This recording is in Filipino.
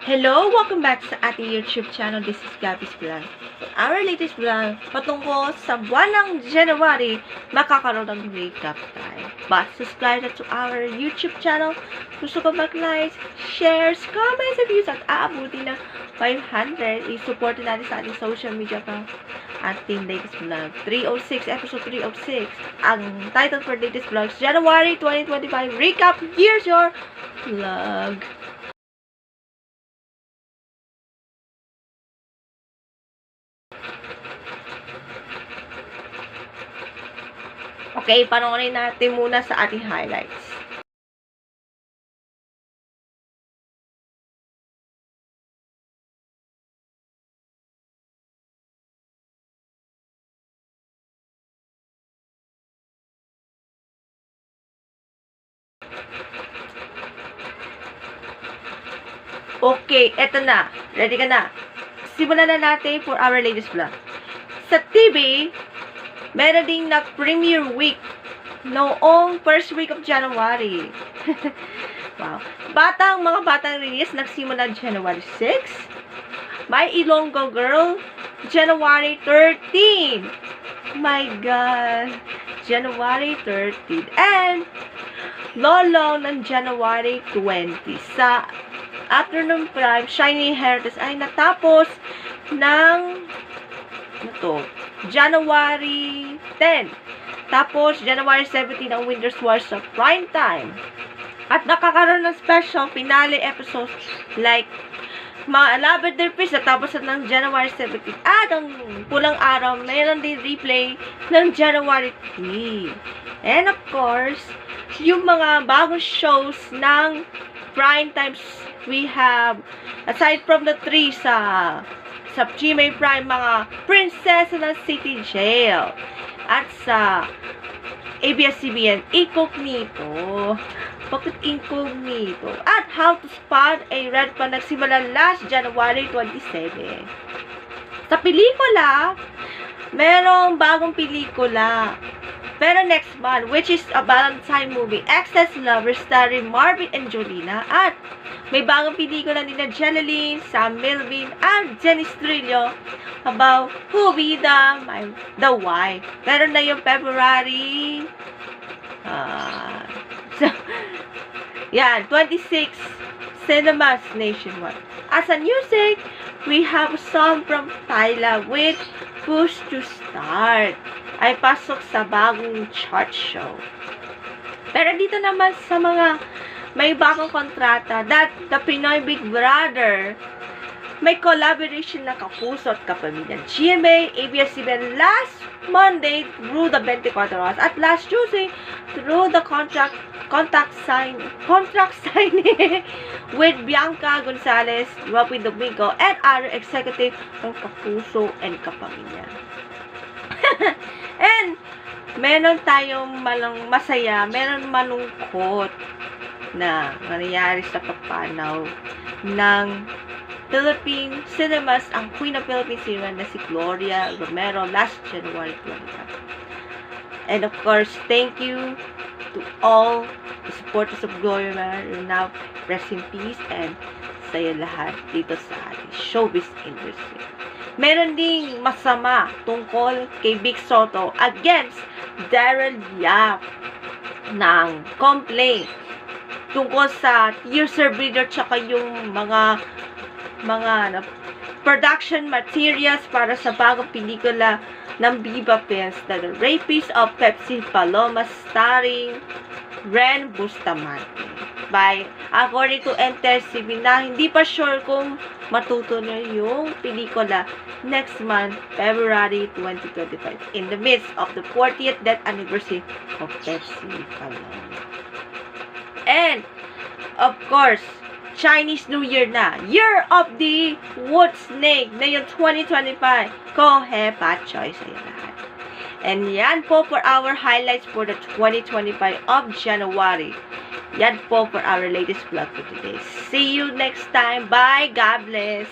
Hello! Welcome back sa ating YouTube channel. This is Gabby's Vlog. Our latest vlog patungkol sa buwan ng January, makakaroon ng recap tayo. But subscribe na to our YouTube channel. Gusto ko mag-like, shares, comments, and views at aabuti ng 500. I-support natin sa ating social media account. Ating latest vlog. 306, episode 306. Ang title for latest vlogs, January 2025 Recap. Here's your vlog. Okay, panoorin natin muna sa ating highlights. Okay, eto na. Ready ka na? Simulan na natin for our latest vlog. Sa TV, meron ding na-premiere week noong first week of January. Wow. Mga batang release nagsimula January 6. My Ilonggo Girl, January 13. My God. January 13. And Lolo ng January 20. Sa afternoon prime, Shiny Heritage ay natapos ng January 10. Tapos, January 17 ang Winter's War sa prime time. At nakakaroon ng special finale episodes like mga Lavender Fish natapos ng January 17. At ang Pulang Araw, mayroon din replay ng January 3. And of course, yung mga bagong shows ng prime times we have, aside from the 3 sa GMA Prime, mga Prinsesa ng City Jail. At sa ABS-CBN, Incognito. Bakit Incognito? At How to Spot a Red Flag nagsimula last January 27. Sa pelikula, merong bagong pelikula. Pero next month, which is a Valentine movie, Excess Lover, starring Marvin and Jolina. At may bagong pelikula nila Jeneline, Sam Melvin, and Jenny Strillo about who be the wife. Meron na yung February. Yan, 26 cinemas nationwide. As a music, we have a song from Tyla with Push to Start. Ay pasok sa bagong chart show. Pero dito naman sa mga may bagong kontrata, that the Pinoy Big Brother, may collaboration na Kapuso at Kapamilya. GMA, ABS-CBN last Monday through the 24 hours at last Tuesday through the contract signing with Bianca Gonzalez, Robbie Domingo, and other executive from Kapuso and Kapamilya. And meron tayong masaya, meron malungkot na nangyayari sa papanaw ng Philippine Cinemas, ang Queen of Philippine Cinema na si Gloria Romero last January 27. And of course, thank you to all the supporters of Gloria Romero. Now, rest in peace and saya lahat dito sa ating showbiz industry. Meron ding masama tungkol kay Vic Soto against Daryl Yap ng complaint tungkol sa user breeder tsaka yung mga production materials para sa bagong pelikula ng Viva Films na The Rapist of Pepsi Paloma starring Ren Bustamante. According to NTR-CB na hindi pa sure kung matutuloy yung pelikula next month, February 2025, in the midst of the 40th death anniversary of Pepsi Paloma. And, of course, Chinese New Year na. Year of the Wood Snake na yung 2025. Kohe Pachoy sa lahat. And yan po for our highlights for the 2025 of January. Yan po for our latest vlog for today. See you next time. Bye. God bless.